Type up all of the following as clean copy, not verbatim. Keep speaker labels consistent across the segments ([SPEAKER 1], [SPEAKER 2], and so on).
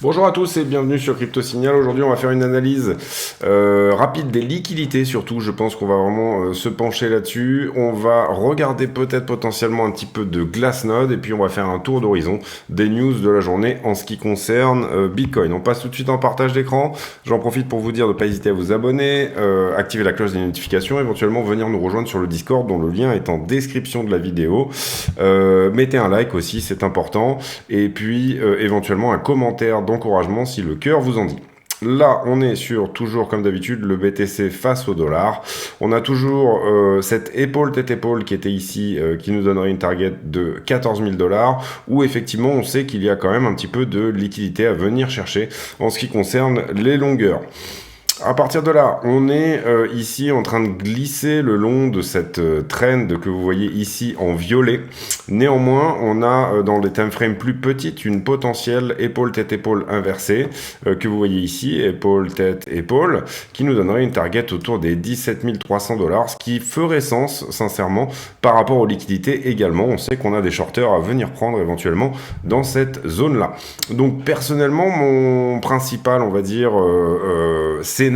[SPEAKER 1] Bonjour à tous et bienvenue sur Crypto Signal. Aujourd'hui, on va faire une analyse rapide des liquidités. Surtout, je pense qu'on va vraiment se pencher là-dessus. On va regarder peut-être potentiellement un petit peu de Glassnode et puis on va faire un tour d'horizon des news de la journée en ce qui concerne Bitcoin. On passe tout de suite en partage d'écran. J'en profite pour vous dire de ne pas hésiter à vous abonner, activer la cloche des notifications, éventuellement venir nous rejoindre sur le Discord dont le lien est en description de la vidéo. Mettez un like aussi, c'est important. Et puis éventuellement un commentaire d'encouragement si le cœur vous en dit. Là, on est sur, toujours comme d'habitude, le BTC face au dollar. On a toujours cette épaule tête-épaule qui était ici, qui nous donnerait une target de 14 000 $, où effectivement, on sait qu'il y a quand même un petit peu de liquidité à venir chercher en ce qui concerne les longueurs. À partir de là, on est ici en train de glisser le long de cette trend que vous voyez ici en violet. Néanmoins, on a dans des timeframes plus petites une potentielle épaule-tête-épaule inversée que vous voyez ici, épaule-tête-épaule, qui nous donnerait une target autour des 17 300 $, ce qui ferait sens, sincèrement, par rapport aux liquidités également. On sait qu'on a des shorters à venir prendre éventuellement dans cette zone-là. Donc, personnellement, mon principal, on va dire, scénario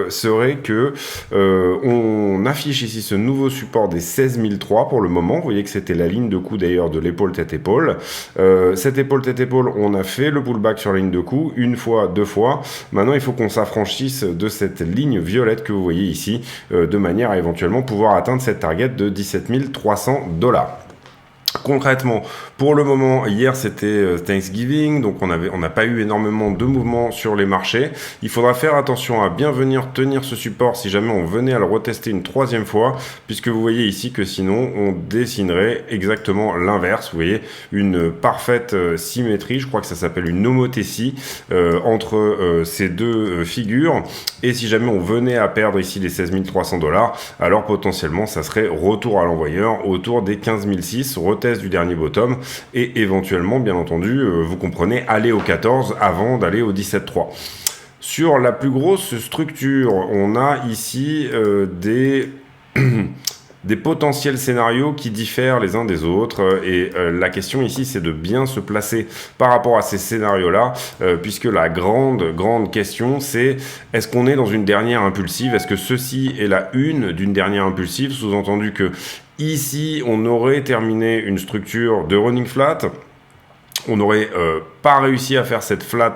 [SPEAKER 1] serait que on affiche ici ce nouveau support des 16 003 pour le moment. Vous voyez que c'était la ligne de coup d'ailleurs de l'épaule tête-épaule. Cette épaule tête-épaule, on a fait le pullback sur la ligne de coup une fois, deux fois. Maintenant, il faut qu'on s'affranchisse de cette ligne violette que vous voyez ici de manière à éventuellement pouvoir atteindre cette target de 17 300 $. Concrètement, pour le moment, hier c'était Thanksgiving, donc on n'a pas eu énormément de mouvements sur les marchés. Il faudra faire attention à bien venir tenir ce support si jamais on venait à le retester une troisième fois, puisque vous voyez ici que sinon on dessinerait exactement l'inverse. Vous voyez une parfaite symétrie, je crois que ça s'appelle une homothétie entre ces deux figures. Et si jamais on venait à perdre ici les 16 300 $, alors potentiellement ça serait retour à l'envoyeur autour des 15 600, retest du dernier bottom et éventuellement, bien entendu, vous comprenez, aller au 14 avant d'aller au 17,3. Sur la plus grosse structure, on a ici des potentiels scénarios qui diffèrent les uns des autres et la question ici c'est de bien se placer par rapport à ces scénarios-là puisque la grande question c'est est-ce qu'on est dans une dernière impulsive, est-ce que ceci est la une d'une dernière impulsive, sous-entendu que ici on aurait terminé une structure de running flat, on n'aurait pas réussi à faire cette flat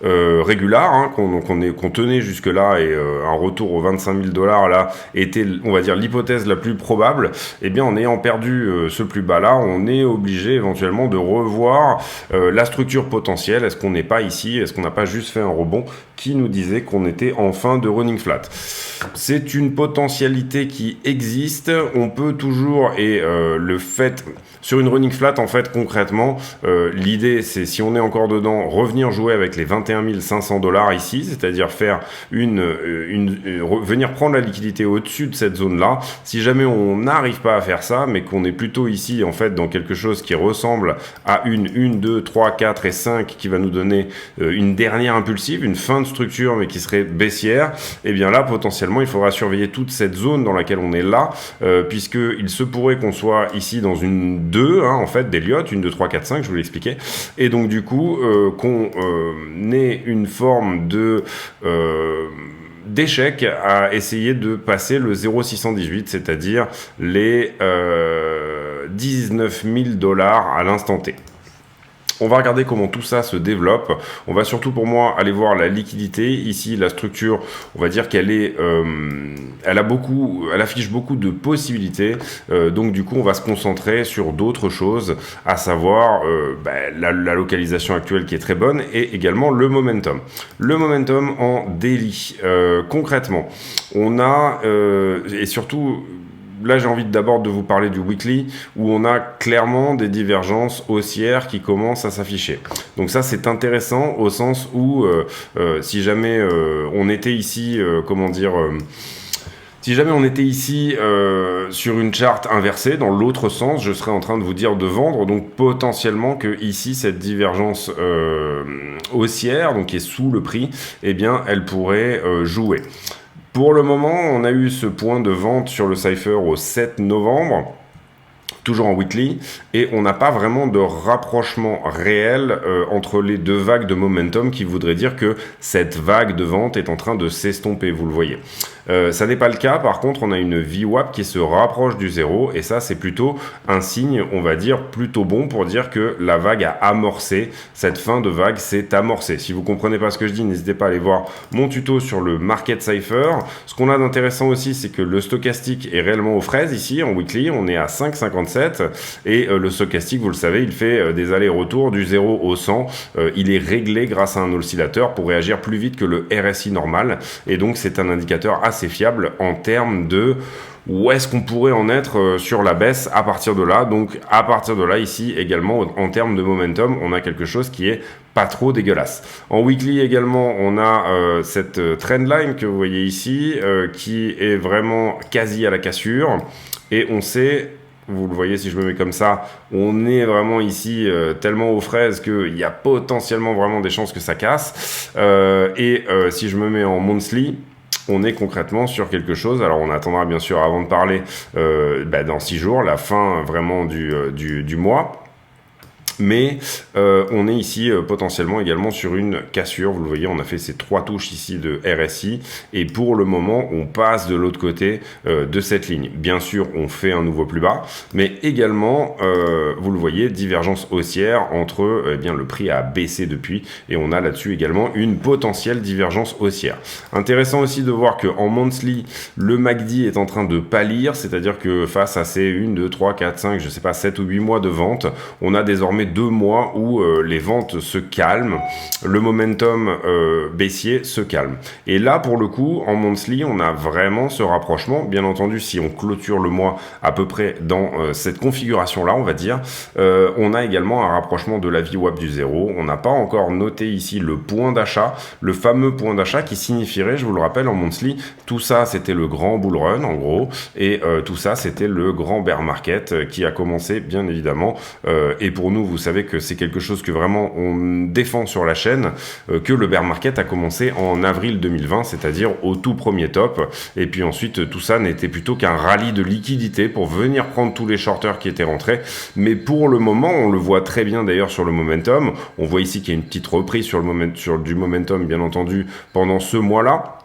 [SPEAKER 1] régulière hein, qu'on tenait jusque là et un retour aux 25 000 $ là était, on va dire, l'hypothèse la plus probable. Et bien en ayant perdu ce plus bas là, on est obligé éventuellement de revoir la structure potentielle. Est-ce qu'on n'est pas ici, est-ce qu'on n'a pas juste fait un rebond qui nous disait qu'on était en fin de running flat? C'est une potentialité qui existe, on peut toujours, et le fait, sur une running flat en fait concrètement, l'idée c'est si on est encore dedans, revenir jouer avec les 21 500 $ ici, c'est-à-dire faire venir prendre la liquidité au-dessus de cette zone-là. Si jamais on n'arrive pas à faire ça, mais qu'on est plutôt ici en fait dans quelque chose qui ressemble à une 2, 3, 4 et 5 qui va nous donner une dernière impulsive, une fin de structure mais qui serait baissière, et bien là potentiellement il faudra surveiller toute cette zone dans laquelle on est là, puisqu'il se pourrait qu'on soit ici dans une 2, hein, en fait, d'Elliott, une 2, 3, 4, 5, je vous l'expliquais, et donc du coup, qu'on ait une forme de d'échec à essayer de passer le 0,618, c'est-à-dire les 19 000 $ à l'instant T. On va regarder comment tout ça se développe. On va surtout pour moi aller voir la liquidité. Ici, la structure, on va dire qu'elle est, elle affiche beaucoup de possibilités. Donc du coup, on va se concentrer sur d'autres choses, à savoir la localisation actuelle qui est très bonne et également le momentum. Le momentum en daily. Concrètement, on a et surtout. Là, j'ai envie d'abord de vous parler du weekly, où on a clairement des divergences haussières qui commencent à s'afficher. Donc ça, c'est intéressant au sens où, si jamais on était ici, si jamais on était ici sur une charte inversée, dans l'autre sens, je serais en train de vous dire de vendre, donc potentiellement que ici, cette divergence haussière, donc qui est sous le prix, eh bien, elle pourrait jouer. Pour le moment, on a eu ce point de vente sur le Cypher au 7 novembre. Toujours en weekly, et on n'a pas vraiment de rapprochement réel entre les deux vagues de momentum qui voudrait dire que cette vague de vente est en train de s'estomper, vous le voyez. Ça n'est pas le cas, par contre on a une VWAP qui se rapproche du zéro, et ça c'est plutôt un signe, on va dire, plutôt bon pour dire que la vague a amorcé, cette fin de vague s'est amorcée. Si vous comprenez pas ce que je dis, n'hésitez pas à aller voir mon tuto sur le Market Cypher. Ce qu'on a d'intéressant aussi, c'est que le stochastique est réellement aux fraises ici, en weekly, on est à 5,57, et le stochastique, vous le savez, il fait des allers-retours du 0 au 100, il est réglé grâce à un oscillateur pour réagir plus vite que le RSI normal, et donc c'est un indicateur assez fiable en termes de où est-ce qu'on pourrait en être sur la baisse à partir de là. Donc à partir de là, ici également en termes de momentum, on a quelque chose qui est pas trop dégueulasse. En weekly également, on a cette trendline que vous voyez ici, qui est vraiment quasi à la cassure, et on sait, vous le voyez si je me mets comme ça, on est vraiment ici tellement aux fraises qu'il y a potentiellement vraiment des chances que ça casse. Si je me mets en monthly, on est concrètement sur quelque chose. Alors on attendra bien sûr avant de parler dans 6 jours, la fin vraiment du mois. Mais on est ici potentiellement également sur une cassure. Vous le voyez, on a fait ces 3 touches ici de RSI, et pour le moment on passe de l'autre côté de cette ligne. Bien sûr on fait un nouveau plus bas, mais également vous le voyez, divergence haussière entre le prix a baissé depuis, et on a là-dessus également une potentielle divergence haussière. Intéressant aussi de voir que en monthly le MACD est en train de pâlir, c'est-à-dire que face à ces 1, 2, 3, 4, 5, je sais pas, 7 ou 8 mois de vente, on a désormais 2 mois où les ventes se calment, le momentum baissier se calme. Et là, pour le coup, en monthly, on a vraiment ce rapprochement. Bien entendu, si on clôture le mois à peu près dans cette configuration-là, on va dire, on a également un rapprochement de la VWAP du zéro. On n'a pas encore noté ici le point d'achat, le fameux point d'achat qui signifierait, je vous le rappelle, en monthly, tout ça, c'était le grand bull run, en gros, et tout ça, c'était le grand bear market qui a commencé, bien évidemment, et pour nous, vous savez que c'est quelque chose que vraiment on défend sur la chaîne, que le bear market a commencé en avril 2020, c'est-à-dire au tout premier top, et puis ensuite tout ça n'était plutôt qu'un rallye de liquidité pour venir prendre tous les shorters qui étaient rentrés. Mais pour le moment, on le voit très bien d'ailleurs sur le momentum, on voit ici qu'il y a une petite reprise sur du momentum, bien entendu, pendant ce mois-là,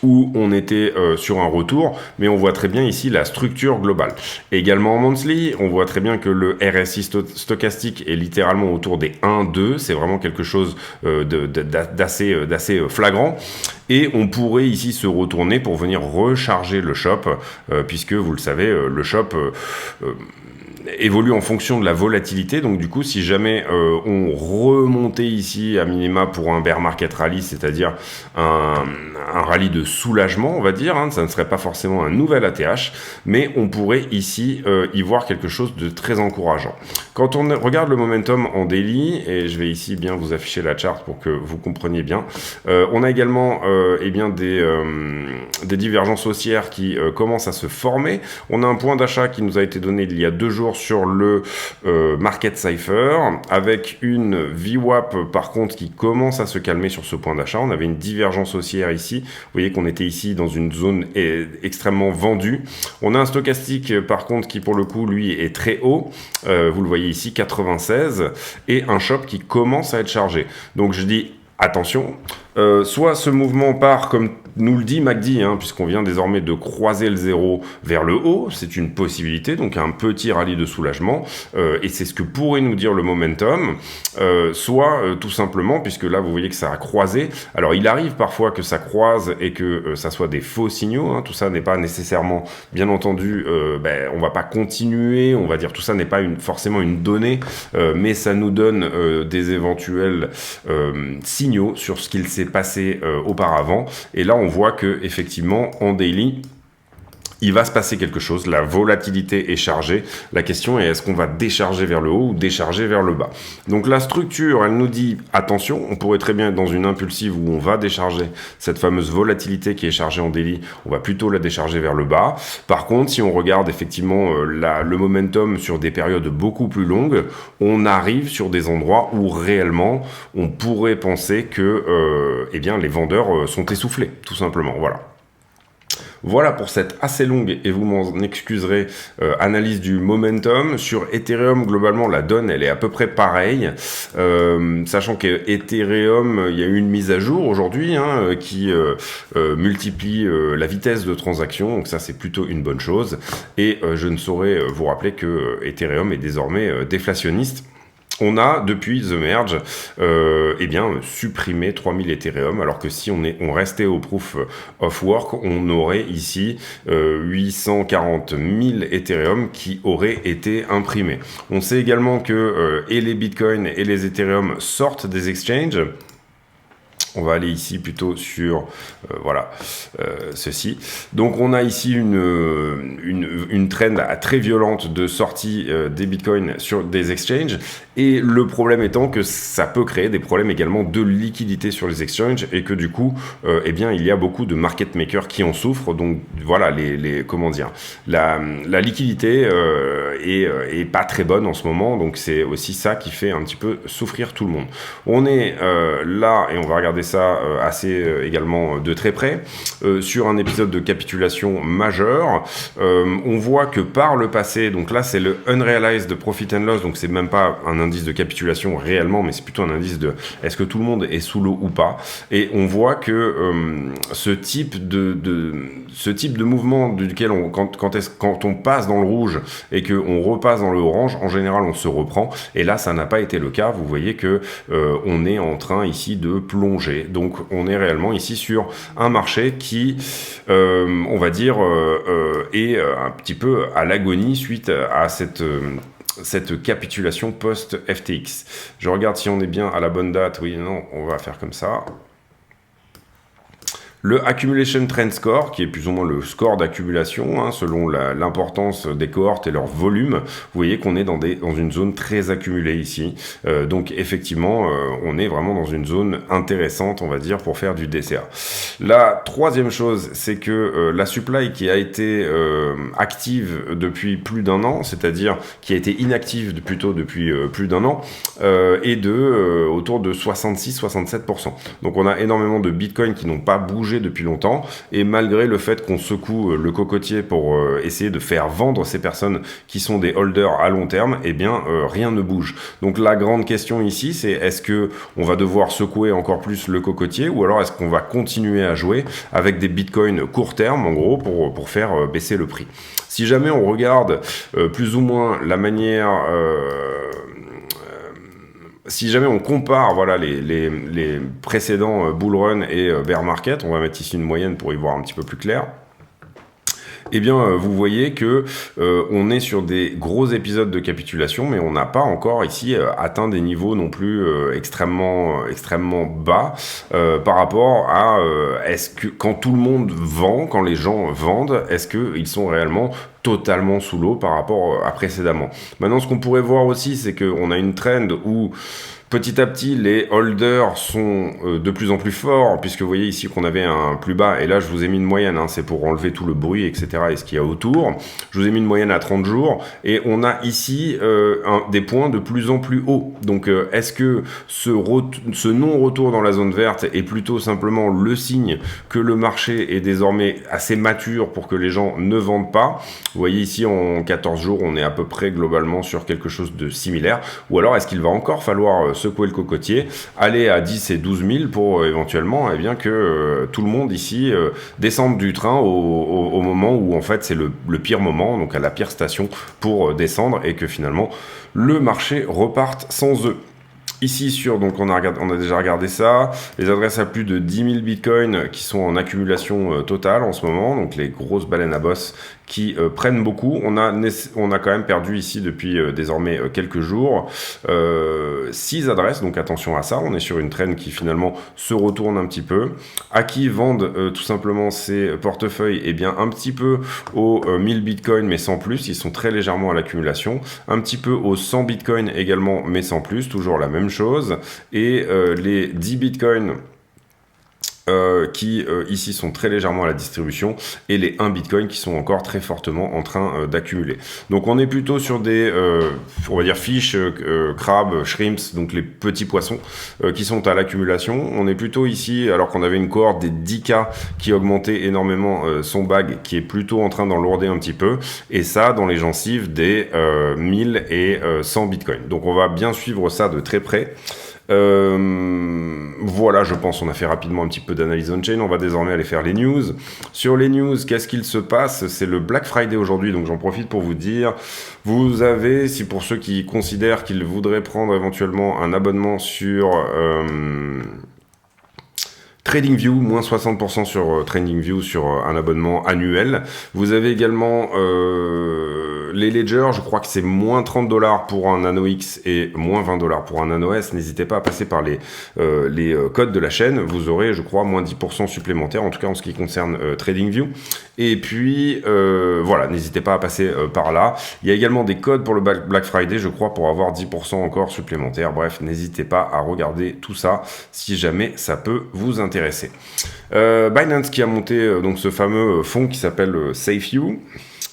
[SPEAKER 1] où on était sur un retour, mais on voit très bien ici la structure globale. Également en monthly, on voit très bien que le RSI stochastique est littéralement autour des 1-2, c'est vraiment quelque chose d'assez flagrant, et on pourrait ici se retourner pour venir recharger le shop, puisque vous le savez, le shop évolue en fonction de la volatilité. Donc du coup, si jamais on remontait ici à minima pour un bear market rally, c'est-à-dire un rallye de soulagement, on va dire, ça ne serait pas forcément un nouvel ATH, mais on pourrait ici y voir quelque chose de très encourageant. Quand on regarde le momentum en daily, et je vais ici bien vous afficher la charte pour que vous compreniez bien, on a également des divergences haussières qui commencent à se former. On a un point d'achat qui nous a été donné il y a 2 jours sur le Market Cypher, avec une VWAP par contre qui commence à se calmer sur ce point d'achat. On avait une divergence haussière ici, vous voyez qu'on était ici dans une zone extrêmement vendue. On a un stochastique par contre qui pour le coup lui est très haut, vous le voyez ici 96, et un shop qui commence à être chargé. Donc je dis attention, soit ce mouvement part comme nous le dit MACD, puisqu'on vient désormais de croiser le zéro vers le haut, c'est une possibilité, donc un petit rallye de soulagement, et c'est ce que pourrait nous dire le momentum, soit tout simplement, puisque là vous voyez que ça a croisé, alors il arrive parfois que ça croise et que ça soit des faux signaux, tout ça n'est pas nécessairement, bien entendu, on va pas continuer, on va dire tout ça n'est pas forcément une donnée, mais ça nous donne des éventuels signaux sur ce qu'il s'est passé auparavant, et là on voit que effectivement en daily il va se passer quelque chose, la volatilité est chargée, la question est est-ce qu'on va décharger vers le haut ou décharger vers le bas. Donc la structure, elle nous dit attention, on pourrait très bien être dans une impulsive où on va décharger cette fameuse volatilité qui est chargée en daily, on va plutôt la décharger vers le bas. Par contre, si on regarde effectivement le momentum sur des périodes beaucoup plus longues, on arrive sur des endroits où réellement on pourrait penser que les vendeurs sont essoufflés, tout simplement, voilà. Voilà pour cette assez longue, et vous m'en excuserez, analyse du momentum. Sur Ethereum, globalement, la donne, elle est à peu près pareille, sachant qu'Ethereum, il y a eu une mise à jour aujourd'hui qui multiplie la vitesse de transaction, donc ça c'est plutôt une bonne chose, et je ne saurais vous rappeler que Ethereum est désormais déflationniste. On a, depuis The Merge, supprimé 3000 Ethereum, alors que si on restait au Proof of Work, on aurait ici 840 000 Ethereum qui auraient été imprimés. On sait également que et les Bitcoin et les Ethereum sortent des exchanges. On va aller ici plutôt sur ceci. Donc on a ici une trend très violente de sortie des bitcoins sur des exchanges, et le problème étant que ça peut créer des problèmes également de liquidité sur les exchanges, et que du coup il y a beaucoup de market makers qui en souffrent. Donc voilà, la liquidité est pas très bonne en ce moment, donc c'est aussi ça qui fait un petit peu souffrir tout le monde. On est là, et on va regarder ça assez également de très près, sur un épisode de capitulation majeure. On voit que par le passé, donc là c'est le Unrealized Profit and Loss, donc c'est même pas un indice de capitulation réellement, mais c'est plutôt un indice de est-ce que tout le monde est sous l'eau ou pas. Et on voit que ce type de mouvement duquel quand on passe dans le rouge et qu'on repasse dans le orange, en général on se reprend, et là ça n'a pas été le cas. Vous voyez que on est en train ici de plonger. Donc on est réellement ici sur un marché qui, on va dire, est un petit peu à l'agonie suite à cette capitulation post-FTX. Je regarde si on est bien à la bonne date. Oui, non, on va faire comme ça. Le Accumulation Trend Score, qui est plus ou moins le score d'accumulation, selon l'importance des cohortes et leur volume. Vous voyez qu'on est dans une zone très accumulée ici. Donc effectivement, on est vraiment dans une zone intéressante, on va dire, pour faire du DCA. La troisième chose, c'est que la supply qui a été active depuis plus d'un an, c'est-à-dire qui a été inactive plutôt depuis plus d'un an, est autour de 66-67%. Donc on a énormément de Bitcoin qui n'ont pas bougé depuis longtemps, et malgré le fait qu'on secoue le cocotier pour essayer de faire vendre ces personnes qui sont des holders à long terme, rien ne bouge. Donc la grande question ici, c'est est-ce que on va devoir secouer encore plus le cocotier, ou alors est-ce qu'on va continuer à jouer avec des bitcoins court terme, en gros, pour faire baisser le prix. Si jamais on regarde plus ou moins la manière... si jamais on compare les précédents bull run et bear market, on va mettre ici une moyenne pour y voir un petit peu plus clair. Vous voyez que on est sur des gros épisodes de capitulation, mais on n'a pas encore ici atteint des niveaux non plus extrêmement bas par rapport à est-ce que quand tout le monde vend, quand les gens vendent, est-ce qu'ils sont réellement totalement sous l'eau par rapport à précédemment. Maintenant, ce qu'on pourrait voir aussi, c'est qu'on a une trend où petit à petit, les holders sont de plus en plus forts, puisque vous voyez ici qu'on avait un plus bas, et là je vous ai mis une moyenne, c'est pour enlever tout le bruit, etc., et ce qu'il y a autour. Je vous ai mis une moyenne à 30 jours, et on a ici des points de plus en plus hauts. Donc est-ce que ce non-retour dans la zone verte est plutôt simplement le signe que le marché est désormais assez mature pour que les gens ne vendent pas? Vous voyez ici en 14 jours, on est à peu près globalement sur quelque chose de similaire, ou alors est-ce qu'il va encore falloir secouer le cocotier, aller à 10 et 12 000 pour éventuellement que tout le monde ici descende du train au moment où en fait c'est le pire moment, donc à la pire station pour descendre, et que finalement le marché reparte sans eux. Ici donc on a déjà regardé ça, les adresses à plus de 10 000 bitcoins qui sont en accumulation totale en ce moment, donc les grosses baleines à bosse qui prennent beaucoup. On a quand même perdu ici depuis désormais quelques jours 6 adresses, donc attention à ça. On est sur une trend qui finalement se retourne un petit peu. À qui vendent tout simplement ces portefeuilles? Un petit peu aux 1000 bitcoins mais sans plus, ils sont très légèrement à l'accumulation. Un petit peu aux 100 bitcoins également mais sans plus, toujours la même chose. Et les 10 bitcoins qui ici sont très légèrement à la distribution, et les 1 Bitcoin qui sont encore très fortement en train d'accumuler. Donc on est plutôt sur des, on va dire fish, crabes, shrimps, donc les petits poissons qui sont à l'accumulation. On est plutôt ici, alors qu'on avait une cohorte des 10K qui augmentait énormément son bag, qui est plutôt en train d'enlourder un petit peu, et ça dans les gencives des 1000 et 100 Bitcoin. Donc on va bien suivre ça de très près. Voilà, je pense on a fait rapidement un petit peu d'analyse on-chain. On va désormais aller faire les news. Sur les news, qu'est-ce qu'il se passe? C'est le Black Friday aujourd'hui, donc j'en profite pour vous dire, vous avez, si pour ceux qui considèrent qu'ils voudraient prendre éventuellement un abonnement sur TradingView, moins 60% sur TradingView sur un abonnement annuel. Vous avez également les Ledger, je crois que c'est moins $30 pour un Nano X et moins $20 pour un Nano S. N'hésitez pas à passer par les codes de la chaîne. Vous aurez, je crois, moins 10% supplémentaires, en tout cas en ce qui concerne TradingView. Et puis, voilà, n'hésitez pas à passer par là. Il y a également des codes pour le Black Friday, je crois, pour avoir 10% encore supplémentaires. Bref, n'hésitez pas à regarder tout ça si jamais ça peut vous intéresser. Binance qui a monté donc ce fameux fonds qui s'appelle SafeU.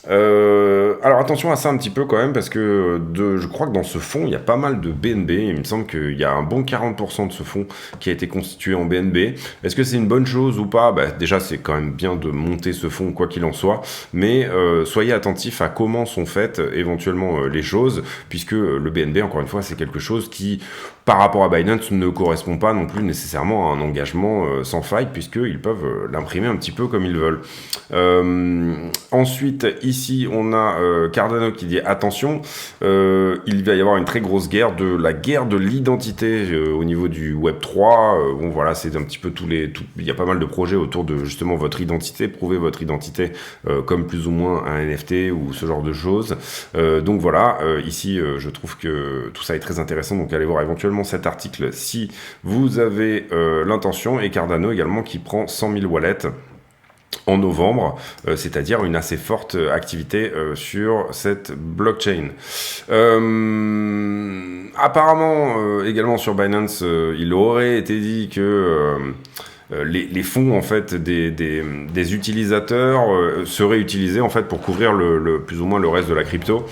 [SPEAKER 1] Alors attention à ça un petit peu quand même, parce que je crois que dans ce fonds il y a pas mal de BNB. Il me semble qu'il y a un bon 40% de ce fonds qui a été constitué en BNB. Est-ce que c'est une bonne chose ou pas? Déjà c'est quand même bien de monter ce fonds quoi qu'il en soit, mais soyez attentifs à comment sont faites éventuellement les choses, puisque le BNB, encore une fois, c'est quelque chose qui, par rapport à Binance, ne correspond pas non plus nécessairement à un engagement sans faille, puisqu'ils peuvent l'imprimer un petit peu comme ils veulent. Ensuite, ici, on a Cardano qui dit attention, il va y avoir une très grosse guerre de l'identité au niveau du Web3. Bon, voilà, c'est un petit peu il y a pas mal de projets autour de justement votre identité, prouver votre identité comme plus ou moins un NFT ou ce genre de choses. Donc voilà, ici, je trouve que tout ça est très intéressant, donc allez voir éventuellement cet article si vous avez l'intention. Et Cardano également qui prend 100 000 wallets en novembre, c'est-à-dire une assez forte activité sur cette blockchain. Apparemment, également sur Binance, il aurait été dit que les fonds en fait des utilisateurs seraient utilisés en fait pour couvrir plus ou moins le reste de la crypto.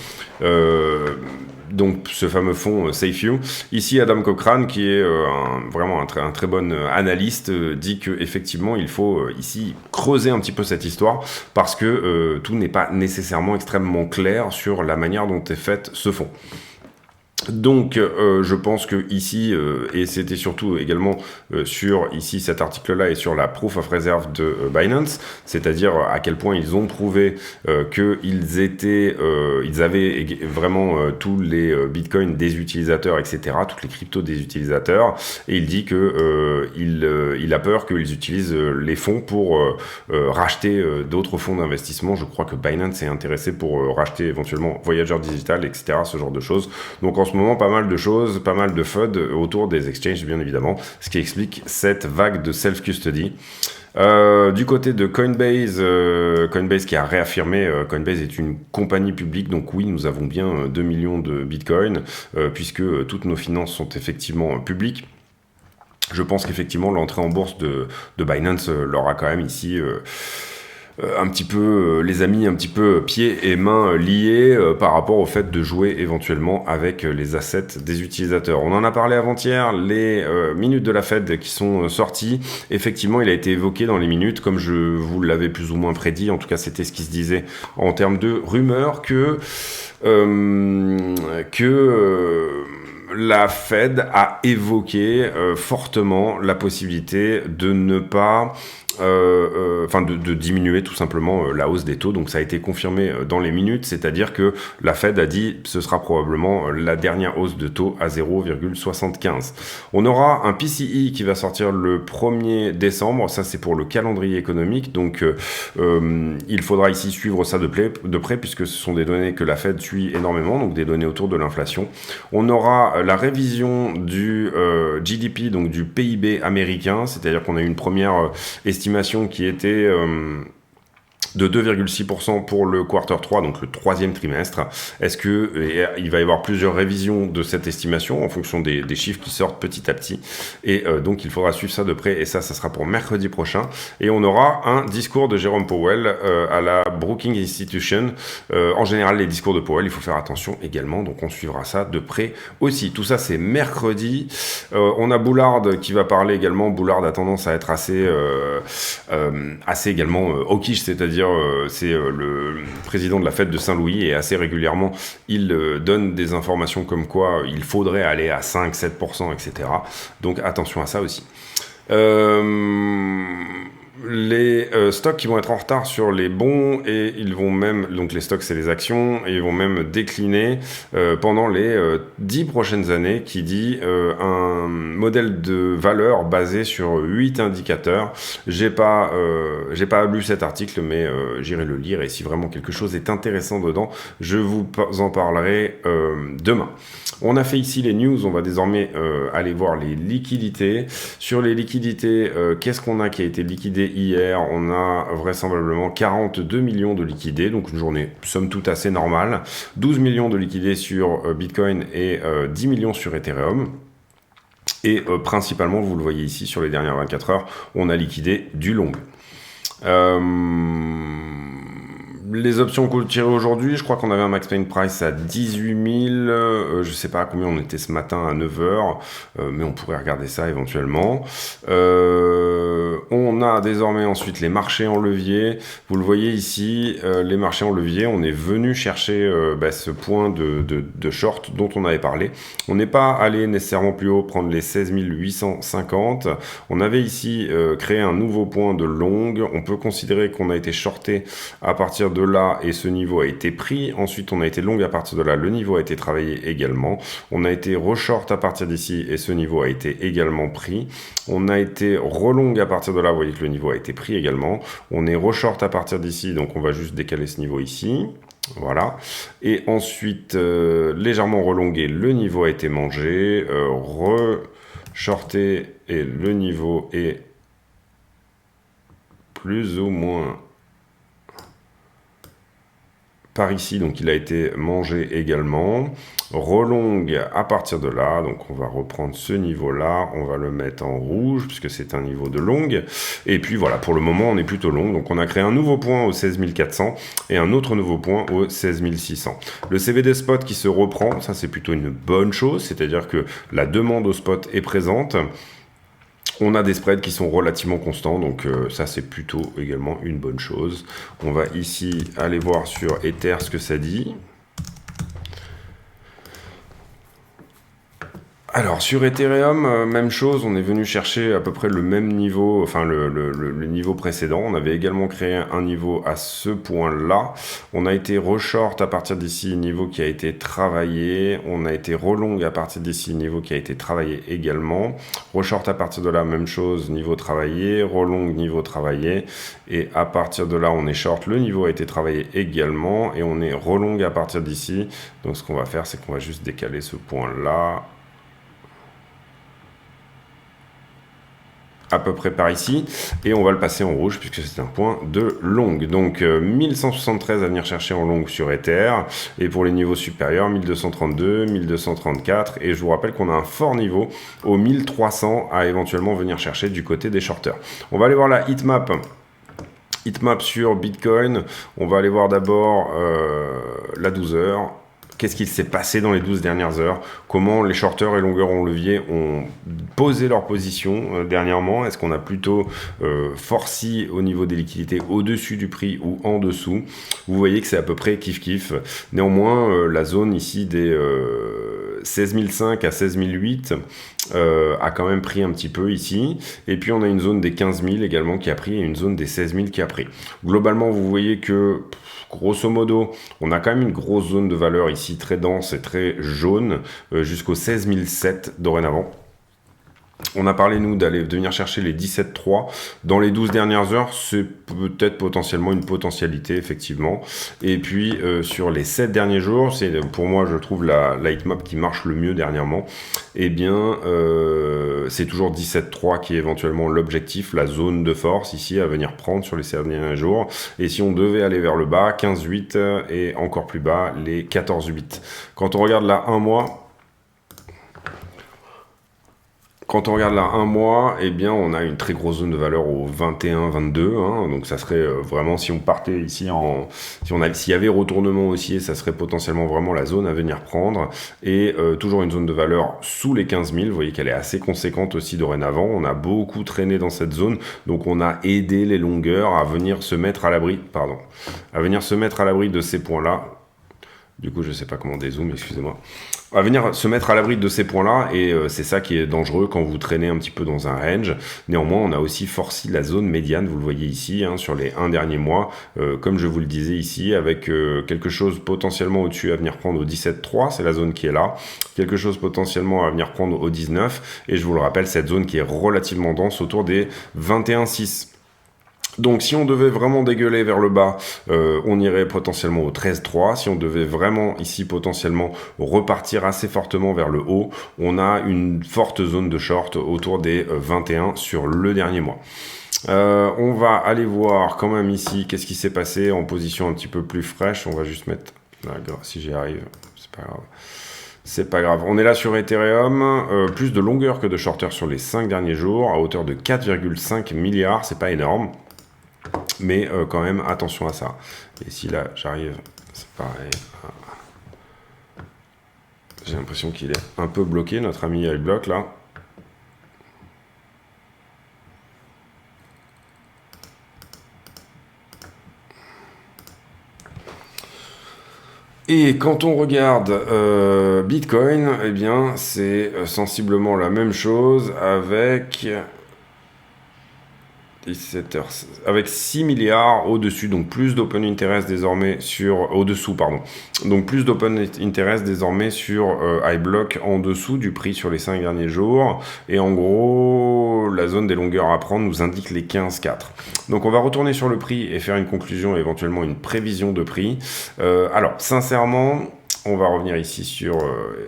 [SPEAKER 1] Donc ce fameux fonds SafeU. Ici Adam Cochrane, qui est vraiment un très bon analyste, dit que effectivement il faut ici creuser un petit peu cette histoire, parce que tout n'est pas nécessairement extrêmement clair sur la manière dont est fait ce fonds. Donc je pense que ici, et c'était surtout également sur ici cet article-là et sur la Proof of Reserve de Binance, c'est-à-dire à quel point ils ont prouvé ils avaient vraiment tous les bitcoins des utilisateurs, etc., toutes les cryptos des utilisateurs, et il dit que il a peur qu'ils utilisent les fonds pour racheter d'autres fonds d'investissement. Je crois que Binance est intéressé pour racheter éventuellement Voyager Digital, etc., ce genre de choses. Donc en ce moment, pas mal de choses, pas mal de FUD autour des exchanges, bien évidemment, ce qui explique cette vague de self-custody. Du côté de Coinbase, Coinbase qui a réaffirmé, Coinbase est une compagnie publique, donc oui, nous avons bien 2 millions de bitcoins, puisque toutes nos finances sont effectivement publiques. Je pense qu'effectivement, l'entrée en bourse de Binance leur a quand même ici... un petit peu, les amis, un petit peu pieds et mains liés par rapport au fait de jouer éventuellement avec les assets des utilisateurs. On en a parlé avant-hier, les minutes de la Fed qui sont sorties. Effectivement, il a été évoqué dans les minutes, comme je vous l'avais plus ou moins prédit, en tout cas c'était ce qui se disait en termes de rumeurs, que la Fed a évoqué fortement la possibilité de ne pas... de diminuer tout simplement la hausse des taux. Donc ça a été confirmé dans les minutes, c'est-à-dire que la Fed a dit ce sera probablement la dernière hausse de taux à 0,75. On aura un PCE qui va sortir le 1er décembre, ça c'est pour le calendrier économique, donc il faudra ici suivre ça de près, puisque ce sont des données que la Fed suit énormément, donc des données autour de l'inflation. On aura la révision du GDP, donc du PIB américain, c'est-à-dire qu'on a eu une première estimation qui était de 2,6% pour le quarter 3, donc le troisième trimestre. Est-ce que il va y avoir plusieurs révisions de cette estimation en fonction des chiffres qui sortent petit à petit, et donc il faudra suivre ça de près, et ça sera pour mercredi prochain, et on aura un discours de Jérôme Powell à la Brookings Institution. En général, les discours de Powell, il faut faire attention également, donc on suivra ça de près aussi. Tout ça, c'est mercredi. On a Bullard qui va parler également. Bullard a tendance à être assez également hawkish, c'est-à-dire c'est le président de la fête de Saint-Louis, et assez régulièrement il donne des informations comme quoi il faudrait aller à 5-7%, etc. Donc attention à ça aussi. Les stocks qui vont être en retard sur les bons, et ils vont même, donc les stocks c'est les actions, et ils vont même décliner pendant les 10 prochaines années, qui dit un modèle de valeur basé sur 8 indicateurs. J'ai pas lu cet article, mais j'irai le lire, et si vraiment quelque chose est intéressant dedans, je vous en parlerai demain. On a fait ici les news, on va désormais aller voir les liquidités. Sur les liquidités, qu'est-ce qu'on a qui a été liquidé hier? On a vraisemblablement 42 millions de liquidés, donc une journée somme toute assez normale. 12 millions de liquidés sur Bitcoin et 10 millions sur Ethereum. Et principalement, vous le voyez ici, sur les dernières 24 heures, on a liquidé du long. Les options qu'on tirait aujourd'hui, je crois qu'on avait un max pain price à 18 000, je sais pas à combien on était ce matin à 9h, mais on pourrait regarder ça éventuellement. On a désormais ensuite les marchés en levier. Vous le voyez ici, les marchés en levier, on est venu chercher ce point de short dont on avait parlé. On n'est pas allé nécessairement plus haut, prendre les 16 850. On avait ici créé un nouveau point de long. On peut considérer qu'on a été shorté à partir de là, et ce niveau a été pris. Ensuite, on a été long à partir de là, le niveau a été travaillé également. On a été re-short à partir d'ici, et ce niveau a été également pris. On a été relong à partir de là, vous voyez que le niveau a été pris également. On est re-short à partir d'ici, donc on va juste décaler ce niveau ici. Voilà. Et ensuite, légèrement relongué, le niveau a été mangé, re-shorté, et le niveau est plus ou moins par ici, donc il a été mangé également. Relongue à partir de là, donc on va reprendre ce niveau-là, on va le mettre en rouge, puisque c'est un niveau de longue. Et puis voilà, pour le moment, on est plutôt long. Donc on a créé un nouveau point au 16 400 et un autre nouveau point au 16 600. Le CVD spot qui se reprend, ça c'est plutôt une bonne chose, c'est-à-dire que la demande au spot est présente. On a des spreads qui sont relativement constants, donc ça c'est plutôt également une bonne chose. On va ici aller voir sur Ether ce que ça dit. Alors sur Ethereum, même chose, on est venu chercher à peu près le même niveau, enfin le niveau précédent. On avait également créé un niveau à ce point-là. On a été re-short à partir d'ici, niveau qui a été travaillé. On a été relong à partir d'ici, niveau qui a été travaillé également. Re-short à partir de là, même chose, niveau travaillé. Relong, niveau travaillé. Et à partir de là, on est short, le niveau a été travaillé également. Et on est relong à partir d'ici. Donc ce qu'on va faire, c'est qu'on va juste décaler ce point-là à peu près par ici, et on va le passer en rouge puisque c'est un point de long. Donc 1173 à venir chercher en long sur Ether, et pour les niveaux supérieurs 1232, 1234, et je vous rappelle qu'on a un fort niveau au 1300 à éventuellement venir chercher du côté des shorters. On va aller voir la heatmap. Heatmap sur Bitcoin, on va aller voir d'abord la 12 heures. Qu'est-ce qui s'est passé dans les 12 dernières heures? Comment les shorters et longueurs en levier ont posé leur position dernièrement? Est-ce qu'on a plutôt forci au niveau des liquidités au-dessus du prix ou en dessous? Vous voyez que c'est à peu près kiff-kiff. Néanmoins, la zone ici des 16 500 à 16 008 a quand même pris un petit peu ici. Et puis on a une zone des 15 000 également qui a pris, et une zone des 16 000 qui a pris. Globalement, vous voyez que grosso modo, on a quand même une grosse zone de valeur ici, très dense et très jaune, jusqu'au 16 007 dorénavant. On a parlé, nous, de venir chercher les 17,3 dans les 12 dernières heures. C'est peut-être potentiellement une potentialité, effectivement. Et puis, sur les 7 derniers jours, c'est pour moi, je trouve, la hitmap qui marche le mieux dernièrement. Eh bien, c'est toujours 17,3 qui est éventuellement l'objectif, la zone de force ici à venir prendre sur les 7 derniers jours. Et si on devait aller vers le bas, 15,8 et encore plus bas, les 14,8. Quand on regarde là un mois... Quand on regarde là un mois, eh bien, on a une très grosse zone de valeur au 21, 22. Hein, donc, ça serait vraiment, si on partait ici s'il y avait retournement haussier, ça serait potentiellement vraiment la zone à venir prendre. Et toujours une zone de valeur sous les 15 000. Vous voyez qu'elle est assez conséquente aussi dorénavant. On a beaucoup traîné dans cette zone. Donc, on a aidé les longueurs à venir se mettre à l'abri, de ces points-là. Du coup, je ne sais pas comment dézoom, excusez-moi. À venir se mettre à l'abri de ces points-là, et c'est ça qui est dangereux quand vous traînez un petit peu dans un range. Néanmoins, on a aussi forci la zone médiane, vous le voyez ici, hein, sur les 1 derniers mois, comme je vous le disais ici, avec quelque chose potentiellement au-dessus à venir prendre au 17,3, c'est la zone qui est là, quelque chose potentiellement à venir prendre au 19, et je vous le rappelle, cette zone qui est relativement dense autour des 21,6. Donc si on devait vraiment dégueuler vers le bas, on irait potentiellement au 13,3. Si on devait vraiment ici potentiellement repartir assez fortement vers le haut, on a une forte zone de short autour des 21 sur le dernier mois. On va aller voir quand même ici qu'est-ce qui s'est passé en position un petit peu plus fraîche. On va juste mettre là, si j'y arrive, c'est pas grave. C'est pas grave. On est là sur Ethereum, plus de longueur que de shorter sur les 5 derniers jours, à hauteur de 4,5 milliards, c'est pas énorme. Mais quand même, attention à ça. Et si là, j'arrive, c'est pareil. J'ai l'impression qu'il est un peu bloqué, notre ami iBlock, là. Et quand on regarde Bitcoin, eh bien, c'est sensiblement la même chose avec... 17 heures, avec 6 milliards au-dessus, donc plus d'open interest désormais au-dessous, pardon. Donc plus d'open interest désormais sur iBlock en dessous du prix sur les 5 derniers jours. Et en gros, la zone des longueurs à prendre nous indique les 15,4. Donc on va retourner sur le prix et faire une conclusion, éventuellement une prévision de prix. Alors, sincèrement... On va revenir ici sur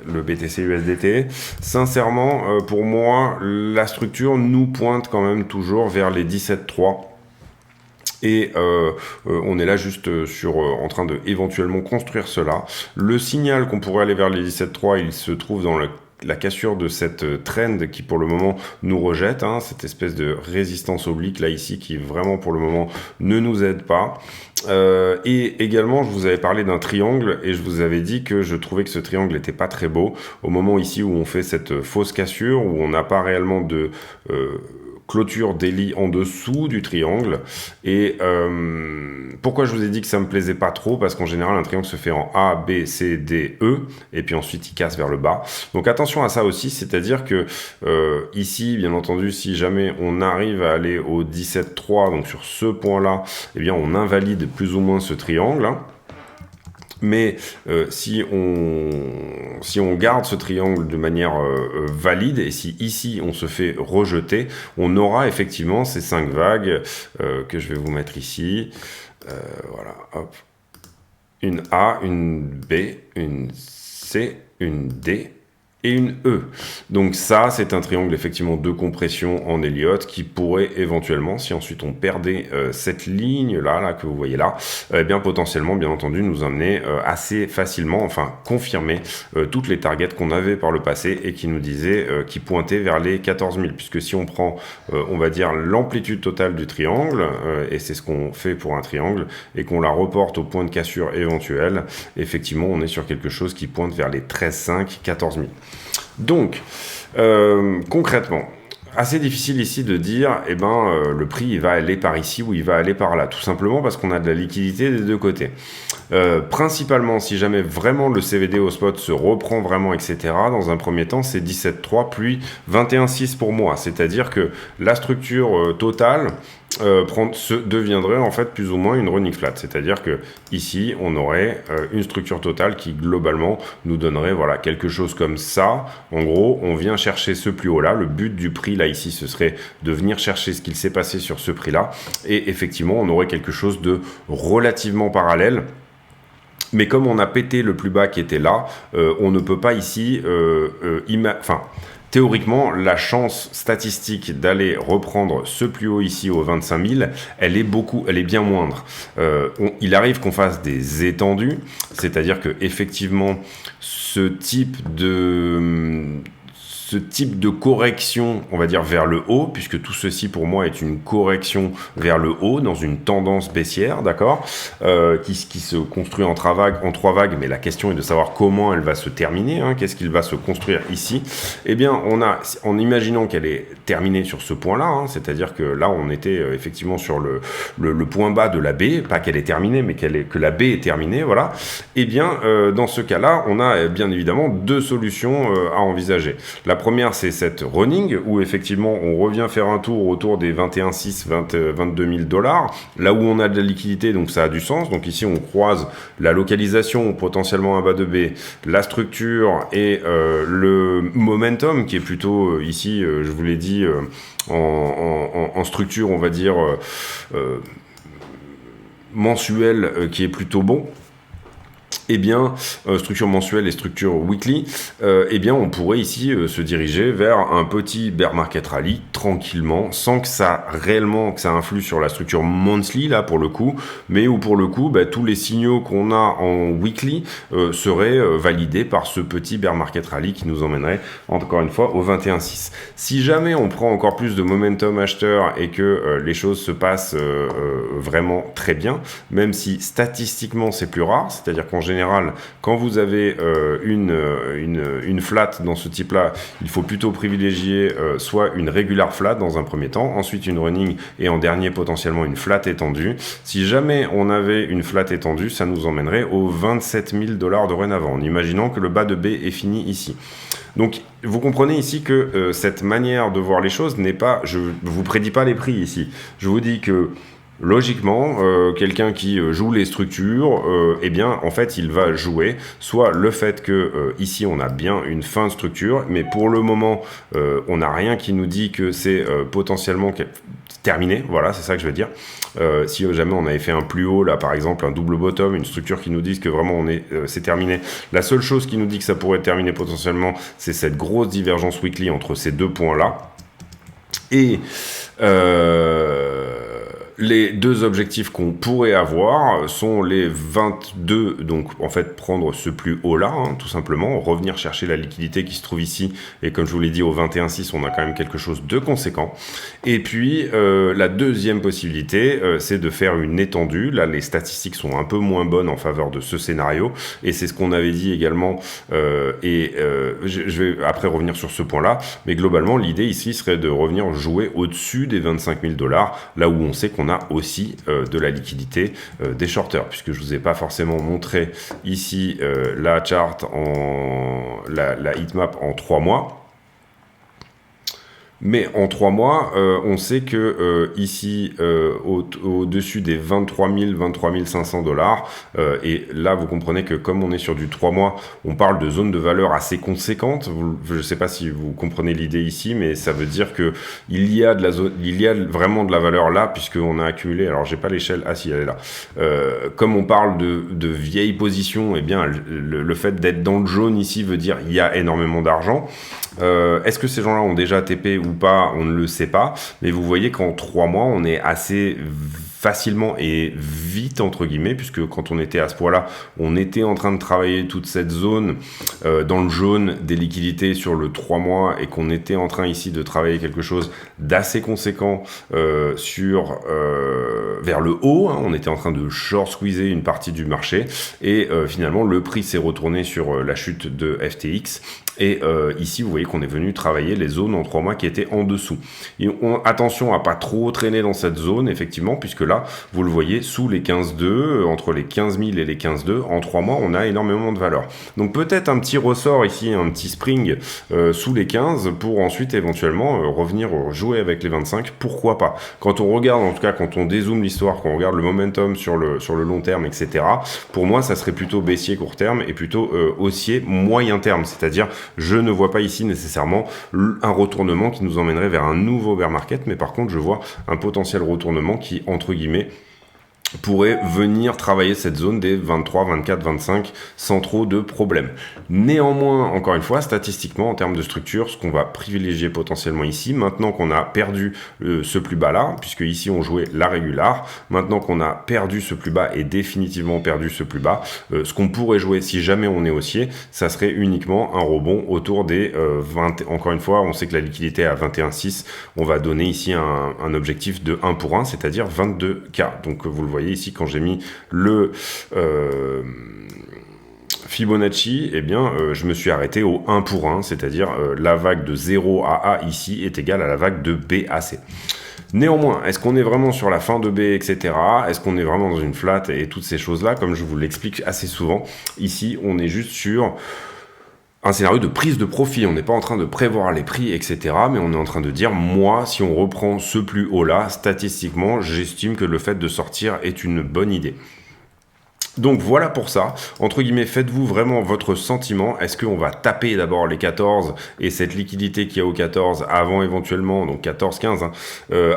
[SPEAKER 1] le BTC USDT. Sincèrement, pour moi, la structure nous pointe quand même toujours vers les 17,3. Et on est là juste en train de éventuellement construire cela. Le signal qu'on pourrait aller vers les 17,3, il se trouve dans la cassure de cette trend qui pour le moment nous rejette, hein, cette espèce de résistance oblique là ici qui vraiment pour le moment ne nous aide pas. Et également je vous avais parlé d'un triangle et je vous avais dit que je trouvais que ce triangle n'était pas très beau au moment ici où on fait cette fausse cassure, où on n'a pas réellement de clôture daily en dessous du triangle. Et pourquoi je vous ai dit que ça me plaisait pas trop? Parce qu'en général, un triangle se fait en A, B, C, D, E, et puis ensuite il casse vers le bas. Donc attention à ça aussi, c'est-à-dire que ici, bien entendu, si jamais on arrive à aller au 17,3, donc sur ce point-là, eh bien on invalide plus ou moins ce triangle, hein. Mais si on garde ce triangle de manière valide, et si ici on se fait rejeter, on aura effectivement ces 5 vagues que je vais vous mettre ici. Voilà, hop. Une A, une B, une C, une D et une E. Donc ça, c'est un triangle effectivement de compression en Elliott qui pourrait éventuellement, si ensuite on perdait cette ligne là que vous voyez là, eh bien potentiellement, bien entendu, nous amener assez facilement, enfin confirmer toutes les targets qu'on avait par le passé et qui nous disaient, qui pointaient vers les 14 000. Puisque si on prend, on va dire, l'amplitude totale du triangle, et c'est ce qu'on fait pour un triangle, et qu'on la reporte au point de cassure éventuel, effectivement, on est sur quelque chose qui pointe vers les 13,5, 14 000. Donc, concrètement, assez difficile ici de dire, eh ben, le prix il va aller par ici ou il va aller par là, tout simplement parce qu'on a de la liquidité des deux côtés. Principalement, si jamais vraiment le CVD au spot se reprend vraiment, etc., dans un premier temps, c'est 17,3 puis 21,6 pour moi. C'est-à-dire que la structure totale deviendrait en fait plus ou moins une running flat, c'est-à-dire que ici on aurait une structure totale qui globalement nous donnerait voilà quelque chose comme ça. En gros, on vient chercher ce plus haut là. Le but du prix là ici, ce serait de venir chercher ce qu'il s'est passé sur ce prix là, et effectivement on aurait quelque chose de relativement parallèle. Mais comme on a pété le plus bas qui était là, on ne peut pas ici, théoriquement, la chance statistique d'aller reprendre ce plus haut ici au 25 000, elle est bien moindre. Il arrive qu'on fasse des étendues, c'est-à-dire que effectivement, ce type de correction, on va dire vers le haut, puisque tout ceci pour moi est une correction vers le haut dans une tendance baissière, d'accord, qui se construit en trois vagues, mais la question est de savoir comment elle va se terminer, hein, qu'est-ce qu'il va se construire ici. Eh bien, en imaginant qu'elle est terminée sur ce point-là, hein, c'est-à-dire que là on était effectivement sur le point bas de la baie, pas qu'elle est terminée, mais que la baie est terminée, voilà. Eh bien, dans ce cas-là, on a bien évidemment deux solutions à envisager. La première, c'est cette running, où effectivement, on revient faire un tour autour des 21,6, 22 000 $, là où on a de la liquidité, donc ça a du sens. Donc ici, on croise la localisation, potentiellement un bas de B, la structure et le momentum, qui est plutôt ici, je vous l'ai dit, en structure, on va dire, mensuelle, qui est plutôt bon. Eh bien, structure mensuelle et structure weekly, eh bien, on pourrait ici se diriger vers un petit bear market rally tranquillement, sans que ça influe sur la structure monthly là pour le coup, mais où pour le coup, tous les signaux qu'on a en weekly seraient validés par ce petit bear market rally qui nous emmènerait encore une fois au 21,6. Si jamais on prend encore plus de momentum acheteur et que les choses se passent vraiment très bien, même si statistiquement c'est plus rare, c'est-à-dire qu'en général, quand vous avez une flat dans ce type-là, il faut plutôt privilégier soit une regular flat dans un premier temps, ensuite une running et en dernier potentiellement une flat étendue. Si jamais on avait une flat étendue, ça nous emmènerait aux 27 000 $ dorénavant, en imaginant que le bas de B est fini ici. Donc, vous comprenez ici que cette manière de voir les choses n'est pas... Je ne vous prédis pas les prix ici. Je vous dis que logiquement, quelqu'un qui joue les structures, eh bien, en fait, il va jouer soit le fait que ici, on a bien une fin de structure, mais pour le moment, on n'a rien qui nous dit que c'est potentiellement terminé. Voilà, c'est ça que je veux dire. Si jamais on avait fait un plus haut, là, par exemple, un double bottom, une structure qui nous dit que vraiment c'est terminé. La seule chose qui nous dit que ça pourrait être terminé potentiellement, c'est cette grosse divergence weekly entre ces deux points-là. Et les deux objectifs qu'on pourrait avoir sont les 22, donc en fait prendre ce plus haut là, hein, tout simplement, revenir chercher la liquidité qui se trouve ici, et comme je vous l'ai dit au 21,6 on a quand même quelque chose de conséquent. Et puis la deuxième possibilité c'est de faire une étendue. Là les statistiques sont un peu moins bonnes en faveur de ce scénario, et c'est ce qu'on avait dit également, je vais après revenir sur ce point là, mais globalement l'idée ici serait de revenir jouer au-dessus des 25 000 $, là où on sait qu'on a aussi de la liquidité des shorters, puisque je vous ai pas forcément montré ici la chart la heatmap en 3 mois. Mais en 3 mois, on sait que ici, au-dessus des 23 000, 23 500 $, et là, vous comprenez que comme on est sur du 3 mois, on parle de zone de valeur assez conséquente. Je ne sais pas si vous comprenez l'idée ici, mais ça veut dire que il y a vraiment de la valeur là, puisqu'on a accumulé, alors j'ai pas l'échelle, ah si, elle est là. Comme on parle de vieilles positions, eh bien, le fait d'être dans le jaune ici veut dire il y a énormément d'argent. Est-ce que ces gens-là ont déjà TP ou pas? On ne le sait pas, mais vous voyez qu'en 3 mois, on est assez facilement et vite, entre guillemets, puisque quand on était à ce point-là, on était en train de travailler toute cette zone dans le jaune des liquidités sur le 3 mois, et qu'on était en train ici de travailler quelque chose d'assez conséquent vers le haut, hein. On était en train de short squeezer une partie du marché, et finalement le prix s'est retourné sur la chute de FTX. Et ici, vous voyez qu'on est venu travailler les zones en 3 mois qui étaient en dessous. Et attention à pas trop traîner dans cette zone, effectivement, puisque là, vous le voyez, sous les 15,2, entre les 15 000 et les 15,2, en 3 mois, on a énormément de valeur. Donc peut-être un petit ressort ici, un petit spring sous les 15 pour ensuite éventuellement revenir jouer avec les 25, pourquoi pas. Quand on regarde, en tout cas quand on dézoome l'histoire, quand on regarde le momentum sur le long terme, etc., pour moi ça serait plutôt baissier court terme et plutôt haussier moyen terme, c'est-à-dire je ne vois pas ici nécessairement un retournement qui nous emmènerait vers un nouveau bear market, mais par contre je vois un potentiel retournement qui, entre guillemets, pourrait venir travailler cette zone des 23, 24, 25 sans trop de problèmes. Néanmoins, encore une fois, statistiquement, en termes de structure, ce qu'on va privilégier potentiellement ici, maintenant qu'on a perdu ce plus bas là, puisque ici on jouait la régular, maintenant qu'on a perdu ce plus bas et définitivement perdu ce plus bas, ce qu'on pourrait jouer si jamais on est haussier, ça serait uniquement un rebond autour des 20, encore une fois, on sait que la liquidité est à 21,6, on va donner ici un objectif de 1 pour 1, c'est-à-dire 22K. Donc vous le voyez ici, quand j'ai mis le Fibonacci, eh bien, je me suis arrêté au 1 pour 1, c'est-à-dire la vague de 0 à A ici est égale à la vague de B à C. Néanmoins, est-ce qu'on est vraiment sur la fin de B, etc. Est-ce qu'on est vraiment dans une flat et toutes ces choses-là, comme je vous l'explique assez souvent. Ici, on est juste sur un scénario de prise de profit, on n'est pas en train de prévoir les prix, etc. Mais on est en train de dire, moi, si on reprend ce plus haut-là, statistiquement, j'estime que le fait de sortir est une bonne idée. Donc voilà pour ça, entre guillemets, faites-vous vraiment votre sentiment. Est-ce qu'on va taper d'abord les 14 et cette liquidité qu'il y a au 14 avant éventuellement, donc 14-15, hein,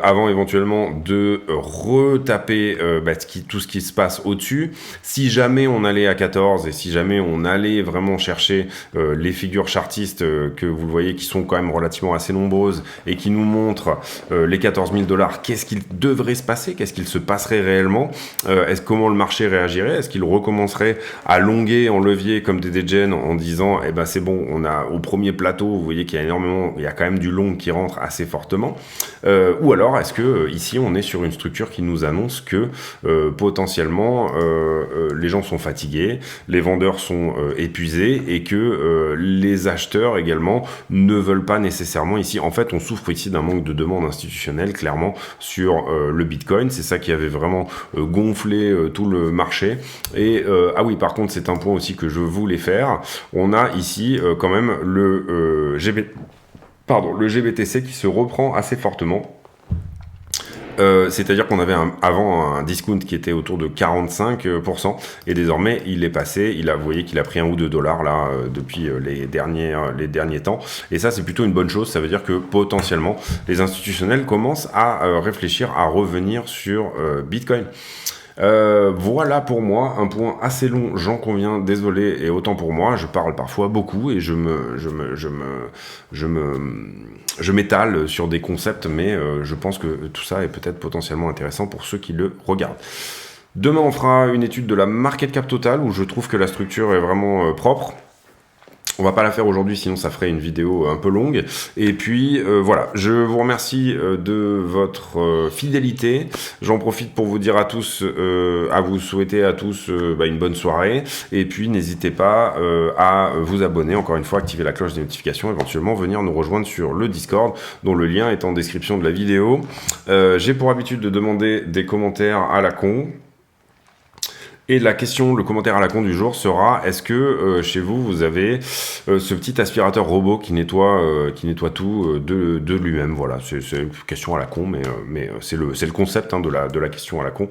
[SPEAKER 1] avant éventuellement de retaper tout ce qui se passe au-dessus. Si jamais on allait à 14 et si jamais on allait vraiment chercher les figures chartistes que vous le voyez qui sont quand même relativement assez nombreuses et qui nous montrent les 14 000 $, qu'est-ce qu'il devrait se passer, qu'est-ce qu'il se passerait réellement, comment le marché réagirait, qu'il recommencerait à longuer en levier comme des degen en disant eh ben c'est bon, on a au premier plateau, vous voyez qu'il y a énormément, il y a quand même du long qui rentre assez fortement, ou alors est-ce que ici on est sur une structure qui nous annonce que potentiellement les gens sont fatigués, les vendeurs sont épuisés et que les acheteurs également ne veulent pas nécessairement ici, en fait on souffre ici d'un manque de demande institutionnelle clairement sur le Bitcoin, c'est ça qui avait vraiment gonflé tout le marché. Et ah oui, par contre, c'est un point aussi que je voulais faire. On a ici quand même le GBTC qui se reprend assez fortement. C'est-à-dire qu'on avait avant un discount qui était autour de 45% et désormais il est passé, vous voyez qu'il a pris 1 ou 2 $ là depuis les derniers temps, et ça c'est plutôt une bonne chose. Ça veut dire que potentiellement les institutionnels commencent à réfléchir à revenir sur Bitcoin. Voilà pour moi, un point assez long, j'en conviens, désolé, et autant pour moi, je parle parfois beaucoup et je m'étale sur des concepts, mais je pense que tout ça est peut-être potentiellement intéressant pour ceux qui le regardent. Demain, on fera une étude de la market cap totale où je trouve que la structure est vraiment propre. On va pas la faire aujourd'hui, sinon ça ferait une vidéo un peu longue. Et puis voilà, je vous remercie de votre fidélité. J'en profite pour vous dire à tous, à vous souhaiter à tous une bonne soirée. Et puis n'hésitez pas à vous abonner, encore une fois, activer la cloche des notifications, éventuellement venir nous rejoindre sur le Discord, dont le lien est en description de la vidéo. J'ai pour habitude de demander des commentaires à la con. Et la question, le commentaire à la con du jour sera, est-ce que chez vous, vous avez ce petit aspirateur robot qui nettoie tout de lui-même? Voilà, c'est une question à la con, mais c'est le concept de la question à la con.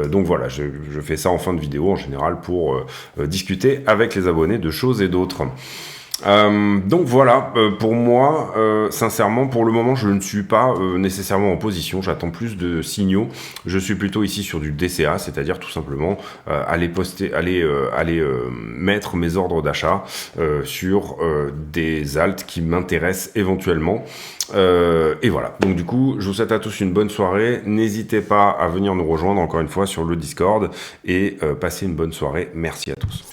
[SPEAKER 1] Donc voilà, je fais ça en fin de vidéo en général pour discuter avec les abonnés de choses et d'autres. Donc voilà, pour moi, sincèrement, pour le moment, je ne suis pas nécessairement en position, j'attends plus de signaux. Je suis plutôt ici sur du DCA, c'est-à-dire tout simplement aller mettre mes ordres d'achat sur des alts qui m'intéressent éventuellement. Et voilà, donc du coup, je vous souhaite à tous une bonne soirée. N'hésitez pas à venir nous rejoindre encore une fois sur le Discord et passez une bonne soirée. Merci à tous.